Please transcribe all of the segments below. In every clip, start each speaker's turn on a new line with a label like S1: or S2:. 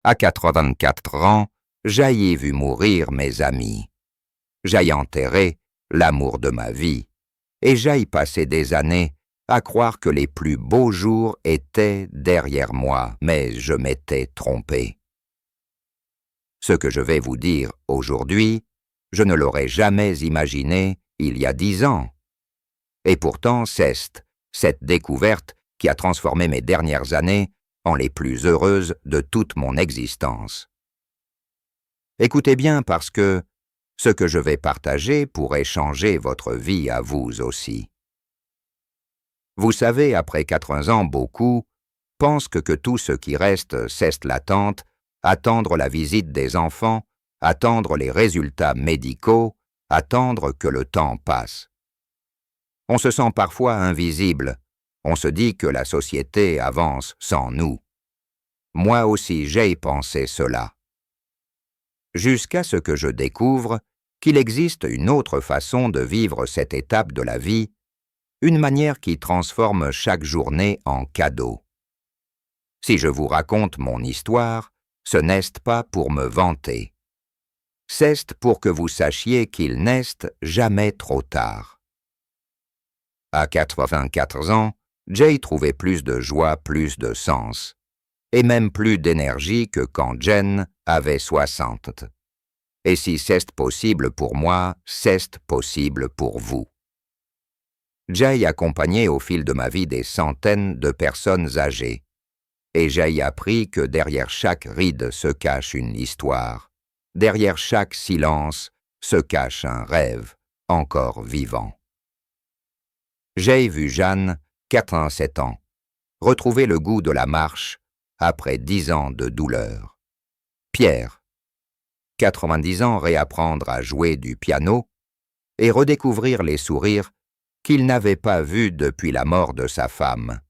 S1: À 84 ans, j'aille vu mourir mes amis. J'aille enterrer l'amour de ma vie, et j'aille passer des années à croire que les plus beaux jours étaient derrière moi, mais je m'étais trompé. Ce que je vais vous dire aujourd'hui, je ne l'aurais jamais imaginé il y a 10 ans. Et pourtant, c'est cette découverte qui a transformé mes dernières années en les plus heureuses de toute mon existence. Écoutez bien parce que ce que je vais partager pourrait changer votre vie à vous aussi. Vous savez, après 80 ans, beaucoup pensent que tout ce qui reste, c'est l'attente, attendre la visite des enfants, attendre les résultats médicaux, attendre que le temps passe. On se sent parfois invisible, on se dit que la société avance sans nous. Moi aussi j'ai pensé cela. Jusqu'à ce que je découvre qu'il existe une autre façon de vivre cette étape de la vie, une manière qui transforme chaque journée en cadeau. Si je vous raconte mon histoire, ce n'est pas pour me vanter. C'est pour que vous sachiez qu'il n'est jamais trop tard. À 84 ans, Jay trouvait plus de joie, plus de sens, et même plus d'énergie que quand Jen avait 60. Et si c'est possible pour moi, c'est possible pour vous. Jay accompagnait au fil de ma vie des centaines de personnes âgées, et j'ai appris que derrière chaque ride se cache une histoire, derrière chaque silence se cache un rêve encore vivant. J'ai vu Jeanne, 87 ans, retrouver le goût de la marche après 10 ans de douleur. Pierre, 90 ans, réapprendre à jouer du piano et redécouvrir les sourires qu'il n'avait pas vus depuis la mort de sa femme.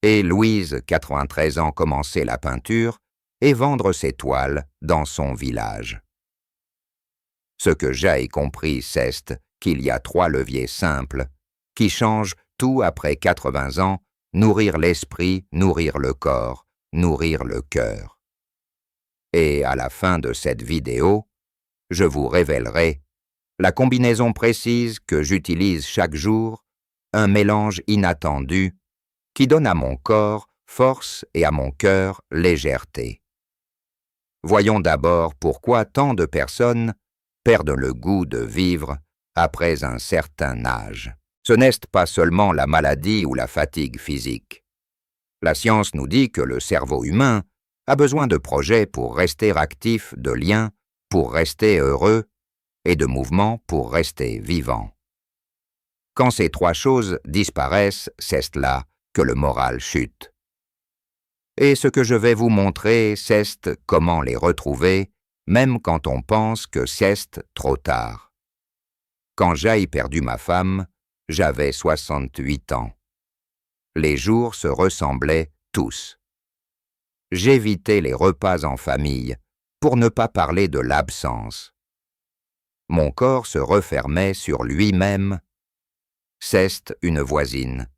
S1: Et Louise, 93 ans, commencer la peinture et vendre ses toiles dans son village. Ce que j'ai compris, c'est qu'il y a 3 leviers simples qui changent tout après 80 ans, nourrir l'esprit, nourrir le corps, nourrir le cœur. Et à la fin de cette vidéo, je vous révélerai la combinaison précise que j'utilise chaque jour, un mélange inattendu qui donne à mon corps force et à mon cœur légèreté. Voyons d'abord pourquoi tant de personnes perdent le goût de vivre après un certain âge. Ce n'est pas seulement la maladie ou la fatigue physique. La science nous dit que le cerveau humain a besoin de projets pour rester actif, de liens pour rester heureux et de mouvements pour rester vivant. Quand ces 3 choses disparaissent, c'est là que le moral chute. Et ce que je vais vous montrer, c'est comment les retrouver, même quand on pense que c'est trop tard. Quand j'ai perdu ma femme, j'avais 68 ans. Les jours se ressemblaient tous. J'évitais les repas en famille pour ne pas parler de l'absence. Mon corps se refermait sur lui-même. C'est une voisine,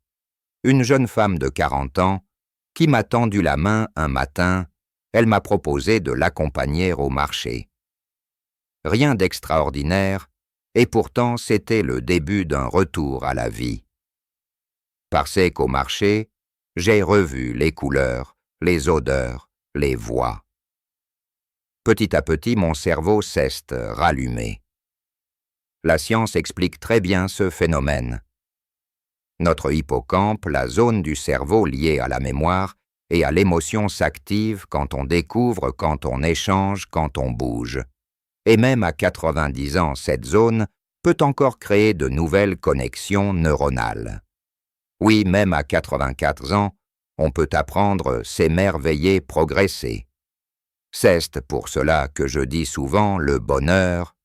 S1: une jeune femme de 40 ans, qui m'a tendu la main un matin. Elle m'a proposé de l'accompagner au marché. Rien d'extraordinaire, et pourtant c'était le début d'un retour à la vie. Parce qu'au marché, j'ai revu les couleurs, les odeurs, les voix. Petit à petit, mon cerveau s'est rallumé. La science explique très bien ce phénomène. Notre hippocampe, la zone du cerveau liée à la mémoire et à l'émotion, s'active quand on découvre, quand on échange, quand on bouge. Et même à 90 ans, cette zone peut encore créer de nouvelles connexions neuronales. Oui, même à 84 ans, on peut apprendre, s'émerveiller, progresser. C'est pour cela que je dis souvent le bonheur.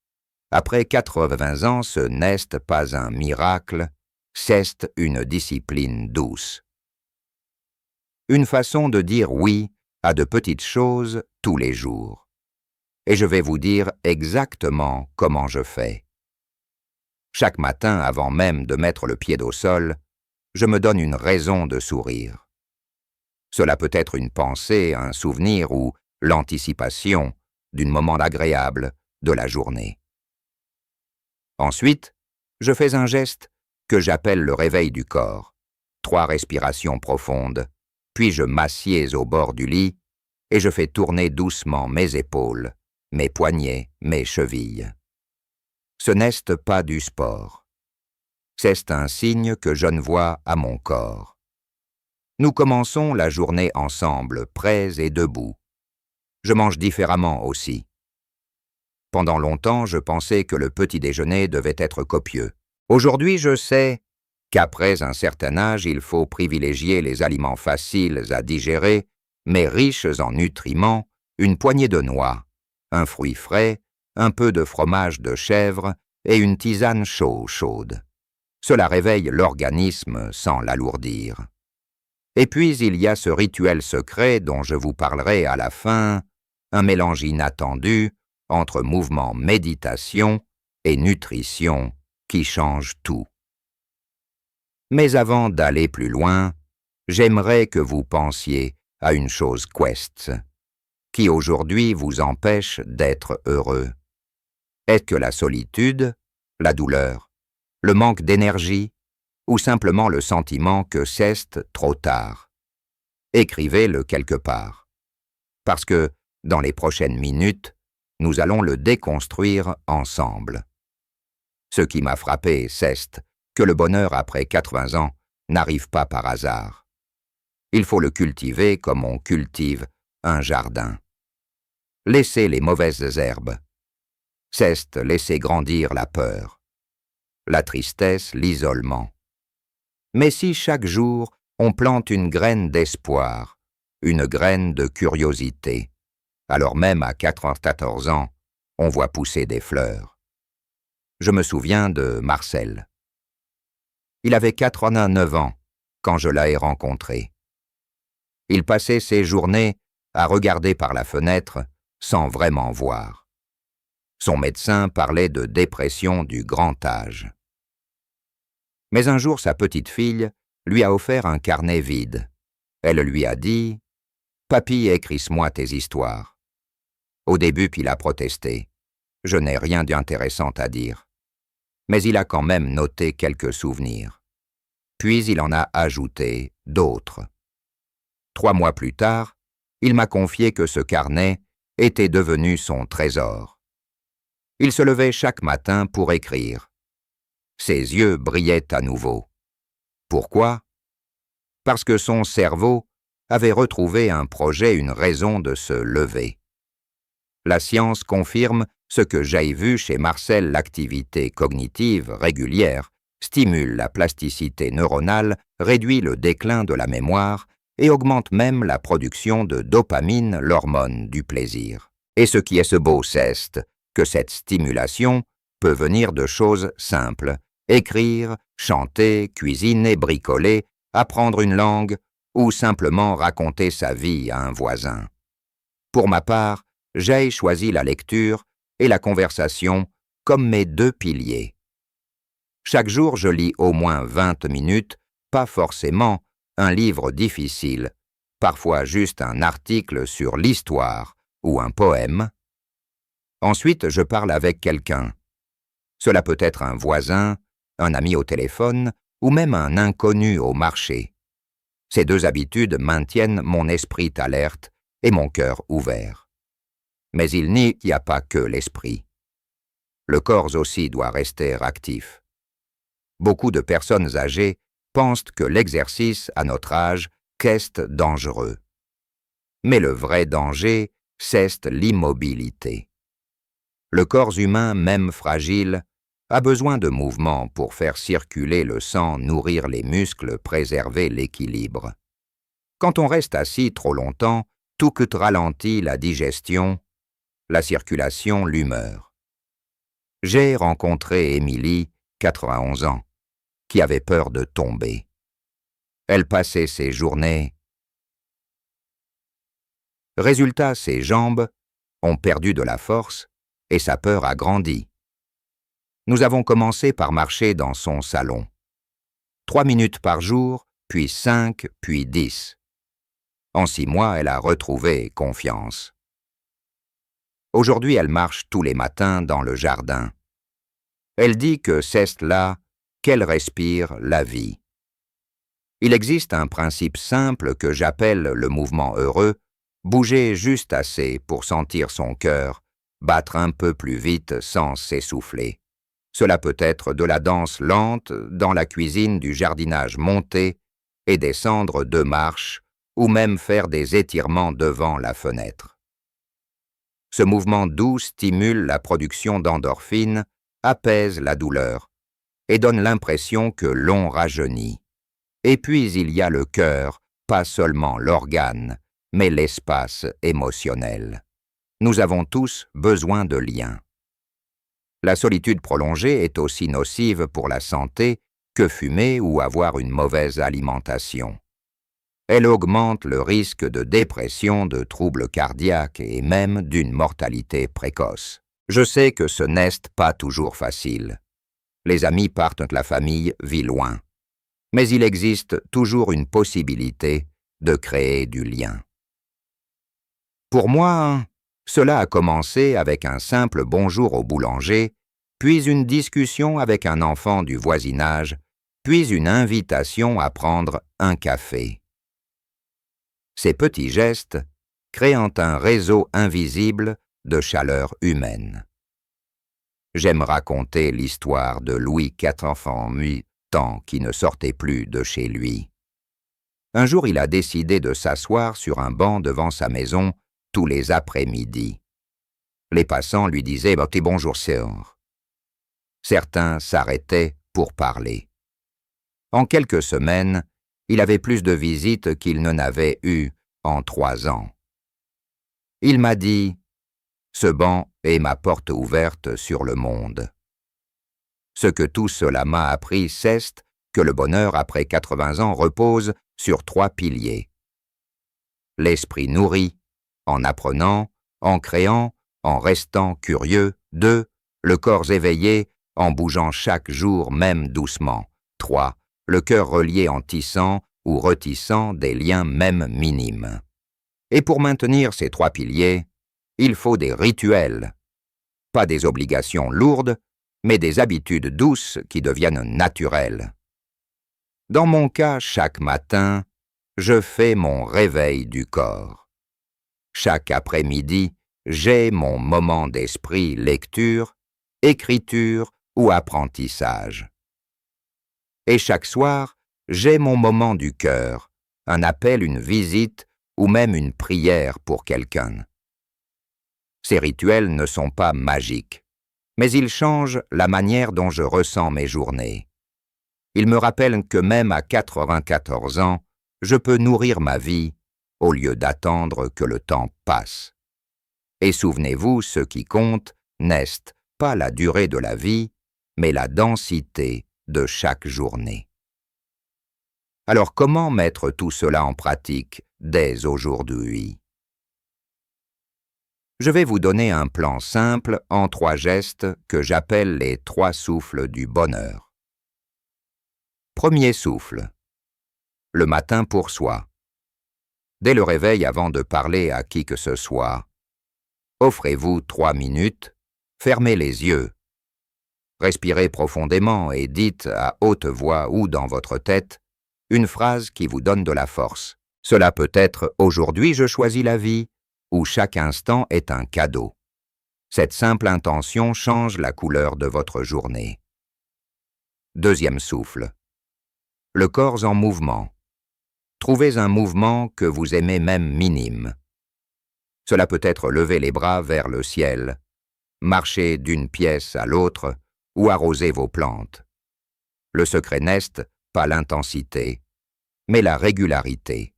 S1: Après 80 ans, ce n'est pas un miracle, c'est une discipline douce. Une façon de dire oui à de petites choses tous les jours. Et je vais vous dire exactement comment je fais. Chaque matin, avant même de mettre le pied au sol, je me donne une raison de sourire. Cela peut être une pensée, un souvenir ou l'anticipation d'un moment agréable de la journée. Ensuite, je fais un geste que j'appelle le réveil du corps. 3 respirations profondes, puis je m'assieds au bord du lit et je fais tourner doucement mes épaules, mes poignets, mes chevilles. Ce n'est pas du sport. C'est un signe que je vois à mon corps. Nous commençons la journée ensemble, prêts et debout. Je mange différemment aussi. Pendant longtemps, je pensais que le petit déjeuner devait être copieux. Aujourd'hui, je sais qu'après un certain âge, il faut privilégier les aliments faciles à digérer, mais riches en nutriments, une poignée de noix, un fruit frais, un peu de fromage de chèvre et une tisane chaude. Cela réveille l'organisme sans l'alourdir. Et puis il y a ce rituel secret dont je vous parlerai à la fin, un mélange inattendu entre mouvement méditation et nutrition qui change tout. Mais avant d'aller plus loin, j'aimerais que vous pensiez à une chose quest, qui aujourd'hui vous empêche d'être heureux. Est-ce que la solitude, la douleur, le manque d'énergie, ou simplement le sentiment que c'est trop tard? Écrivez-le quelque part, parce que, dans les prochaines minutes, nous allons le déconstruire ensemble. Ce qui m'a frappé, c'est que le bonheur après 80 ans n'arrive pas par hasard. Il faut le cultiver comme on cultive un jardin. Laissez les mauvaises herbes. C'est laisser grandir la peur, la tristesse, l'isolement. Mais si chaque jour on plante une graine d'espoir, une graine de curiosité, alors même à 94 ans, on voit pousser des fleurs. Je me souviens de Marcel. Il avait 89 ans quand je l'ai rencontré. Il passait ses journées à regarder par la fenêtre sans vraiment voir. Son médecin parlait de dépression du grand âge. Mais un jour, sa petite fille lui a offert un carnet vide. Elle lui a dit « Papy, écris-moi tes histoires ». Au début, il a protesté. Je n'ai rien d'intéressant à dire. Mais il a quand même noté quelques souvenirs. Puis il en a ajouté d'autres. 3 mois plus tard, il m'a confié que ce carnet était devenu son trésor. Il se levait chaque matin pour écrire. Ses yeux brillaient à nouveau. Pourquoi? Parce que son cerveau avait retrouvé un projet, une raison de se lever. La science confirme ce que j'ai vu chez Marcel, l'activité cognitive régulière stimule la plasticité neuronale, réduit le déclin de la mémoire et augmente même la production de dopamine, l'hormone du plaisir. Et ce qui est ce beau, c'est que cette stimulation peut venir de choses simples, écrire, chanter, cuisiner, bricoler, apprendre une langue ou simplement raconter sa vie à un voisin. Pour ma part, j'ai choisi la lecture et la conversation comme mes 2 piliers. Chaque jour, je lis au moins 20 minutes, pas forcément un livre difficile, parfois juste un article sur l'histoire ou un poème. Ensuite, je parle avec quelqu'un. Cela peut être un voisin, un ami au téléphone ou même un inconnu au marché. Ces 2 habitudes maintiennent mon esprit alerte et mon cœur ouvert. Mais il n'y a pas que l'esprit. Le corps aussi doit rester actif. Beaucoup de personnes âgées pensent que l'exercice à notre âge est dangereux. Mais le vrai danger, c'est l'immobilité. Le corps humain, même fragile, a besoin de mouvement pour faire circuler le sang, nourrir les muscles, préserver l'équilibre. Quand on reste assis trop longtemps, tout ralentit la digestion, la circulation, l'humeur. J'ai rencontré Émilie, 91 ans, qui avait peur de tomber. Elle passait ses journées. Résultat, ses jambes ont perdu de la force et sa peur a grandi. Nous avons commencé par marcher dans son salon. 3 minutes par jour, puis 5, puis 10. En 6 mois, elle a retrouvé confiance. Aujourd'hui, elle marche tous les matins dans le jardin. Elle dit que c'est là qu'elle respire la vie. Il existe un principe simple que j'appelle le mouvement heureux, bouger juste assez pour sentir son cœur, battre un peu plus vite sans s'essouffler. Cela peut être de la danse lente dans la cuisine, du jardinage monter et descendre 2 marches, ou même faire des étirements devant la fenêtre. Ce mouvement doux stimule la production d'endorphines, apaise la douleur et donne l'impression que l'on rajeunit. Et puis il y a le cœur, pas seulement l'organe, mais l'espace émotionnel. Nous avons tous besoin de liens. La solitude prolongée est aussi nocive pour la santé que fumer ou avoir une mauvaise alimentation. Elle augmente le risque de dépression, de troubles cardiaques et même d'une mortalité précoce. Je sais que ce n'est pas toujours facile. Les amis partent, la famille vit loin. Mais il existe toujours une possibilité de créer du lien. Pour moi, cela a commencé avec un simple bonjour au boulanger, puis une discussion avec un enfant du voisinage, puis une invitation à prendre un café. Ces petits gestes créant un réseau invisible de chaleur humaine. J'aime raconter l'histoire de Louis, 4 enfants, 8 ans, qui ne sortait plus de chez lui. Un jour, il a décidé de s'asseoir sur un banc devant sa maison tous les après-midi. Les passants lui disaient « bonjour, sœur ». Certains s'arrêtaient pour parler. En quelques semaines, il avait plus de visites qu'il n'en avait eu en 3 ans. Il m'a dit « Ce banc est ma porte ouverte sur le monde ». Ce que tout cela m'a appris, c'est que le bonheur après 80 ans repose sur 3 piliers. L'esprit nourri, en apprenant, en créant, en restant curieux. 2. Le corps éveillé, en bougeant chaque jour, même doucement. 3. Le cœur relié en tissant ou retissant des liens même minimes. Et pour maintenir ces 3 piliers, il faut des rituels. Pas des obligations lourdes, mais des habitudes douces qui deviennent naturelles. Dans mon cas, chaque matin, je fais mon réveil du corps. Chaque après-midi, j'ai mon moment d'esprit, lecture, écriture ou apprentissage. Et chaque soir, j'ai mon moment du cœur, un appel, une visite ou même une prière pour quelqu'un. Ces rituels ne sont pas magiques, mais ils changent la manière dont je ressens mes journées. Ils me rappellent que même à 94 ans, je peux nourrir ma vie au lieu d'attendre que le temps passe. Et souvenez-vous, ce qui compte n'est pas la durée de la vie, mais la densité de chaque journée. Alors comment mettre tout cela en pratique dès aujourd'hui? Je vais vous donner un plan simple en 3 gestes que j'appelle les 3 souffles du bonheur. Premier souffle. Le matin pour soi. Dès le réveil, avant de parler à qui que ce soit, offrez-vous 3 minutes, fermez les yeux. Respirez profondément et dites à haute voix ou dans votre tête une phrase qui vous donne de la force. Cela peut être « Aujourd'hui, je choisis la vie » ou « Chaque instant est un cadeau ». Cette simple intention change la couleur de votre journée. Deuxième souffle. Le corps en mouvement. Trouvez un mouvement que vous aimez même minime. Cela peut être lever les bras vers le ciel, marcher d'une pièce à l'autre ou arroser vos plantes. Le secret n'est pas l'intensité, mais la régularité.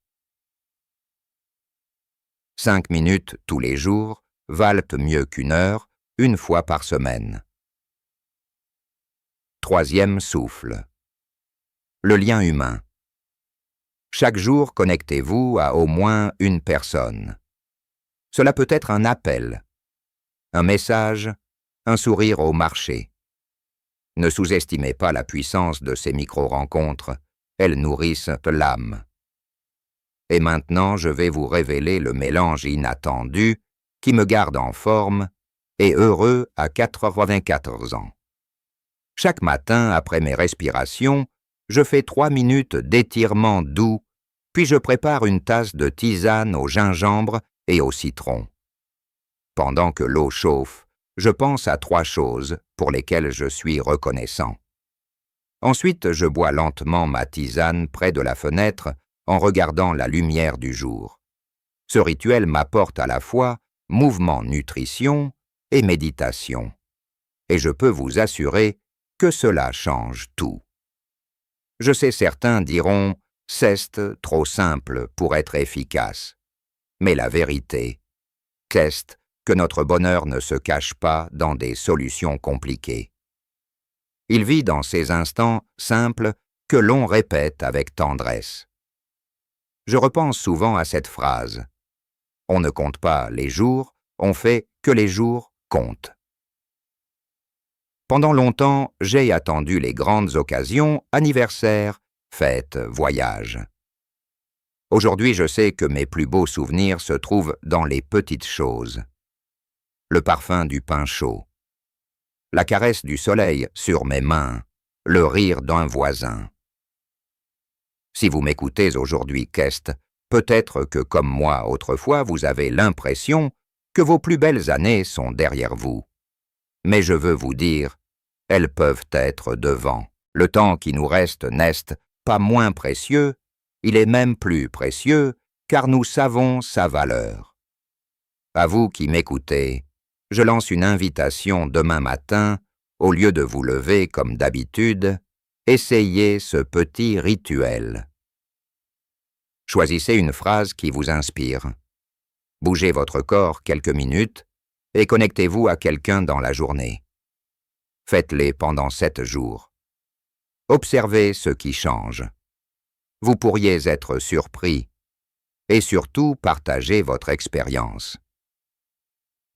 S1: 5 minutes tous les jours valent mieux qu'1 heure, 1 fois par semaine. Troisième souffle. Le lien humain. Chaque jour, connectez-vous à au moins une personne. Cela peut être un appel, un message, un sourire au marché. Ne sous-estimez pas la puissance de ces micro-rencontres, elles nourrissent l'âme. Et maintenant, je vais vous révéler le mélange inattendu qui me garde en forme et heureux à 94 ans. Chaque matin, après mes respirations, je fais 3 minutes d'étirement doux, puis je prépare une tasse de tisane au gingembre et au citron. Pendant que l'eau chauffe, je pense à 3 choses pour lesquelles je suis reconnaissant. Ensuite, je bois lentement ma tisane près de la fenêtre en regardant la lumière du jour. Ce rituel m'apporte à la fois mouvement nutrition et méditation. Et je peux vous assurer que cela change tout. Je sais certains diront « c'est trop simple pour être efficace ». Mais la vérité, c'est que notre bonheur ne se cache pas dans des solutions compliquées. Il vit dans ces instants simples que l'on répète avec tendresse. Je repense souvent à cette phrase. On ne compte pas les jours, on fait que les jours comptent. Pendant longtemps, j'ai attendu les grandes occasions, anniversaires, fêtes, voyages. Aujourd'hui, je sais que mes plus beaux souvenirs se trouvent dans les petites choses. Le parfum du pain chaud, la caresse du soleil sur mes mains, le rire d'un voisin. Si vous m'écoutez aujourd'hui, Kest, peut-être que comme moi autrefois, vous avez l'impression que vos plus belles années sont derrière vous. Mais je veux vous dire, elles peuvent être devant. Le temps qui nous reste n'est pas moins précieux, il est même plus précieux, car nous savons sa valeur. À vous qui m'écoutez, je lance une invitation demain matin, au lieu de vous lever comme d'habitude, essayez ce petit rituel. Choisissez une phrase qui vous inspire. Bougez votre corps quelques minutes et connectez-vous à quelqu'un dans la journée. Faites-les pendant 7 jours. Observez ce qui change. Vous pourriez être surpris et surtout partagez votre expérience.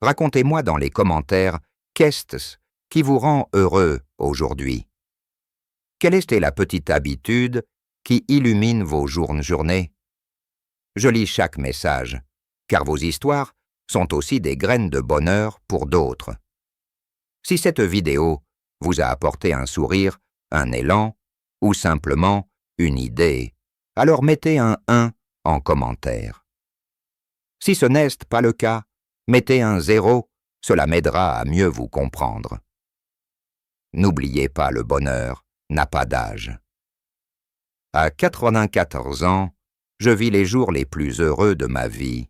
S1: Racontez-moi dans les commentaires qu'est-ce qui vous rend heureux aujourd'hui. Quelle était la petite habitude qui illumine vos journées? Je lis chaque message, car vos histoires sont aussi des graines de bonheur pour d'autres. Si cette vidéo vous a apporté un sourire, un élan ou simplement une idée, alors mettez un 1 en commentaire. Si ce n'est pas le cas, mettez un 0, cela m'aidera à mieux vous comprendre. N'oubliez pas, le bonheur n'a pas d'âge. À 94 ans, je vis les jours les plus heureux de ma vie,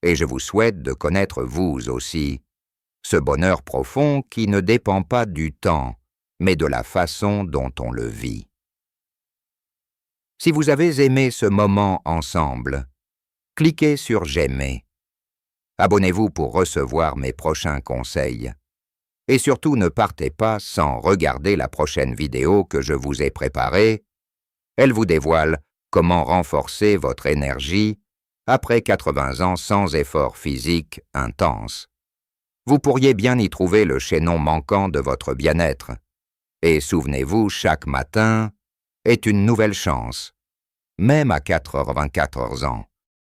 S1: et je vous souhaite de connaître vous aussi ce bonheur profond qui ne dépend pas du temps, mais de la façon dont on le vit. Si vous avez aimé ce moment ensemble, cliquez sur « J'aimer ». Abonnez-vous pour recevoir mes prochains conseils. Et surtout, ne partez pas sans regarder la prochaine vidéo que je vous ai préparée. Elle vous dévoile comment renforcer votre énergie après 80 ans sans effort physique intense. Vous pourriez bien y trouver le chaînon manquant de votre bien-être. Et souvenez-vous, chaque matin est une nouvelle chance, même à 94 ans.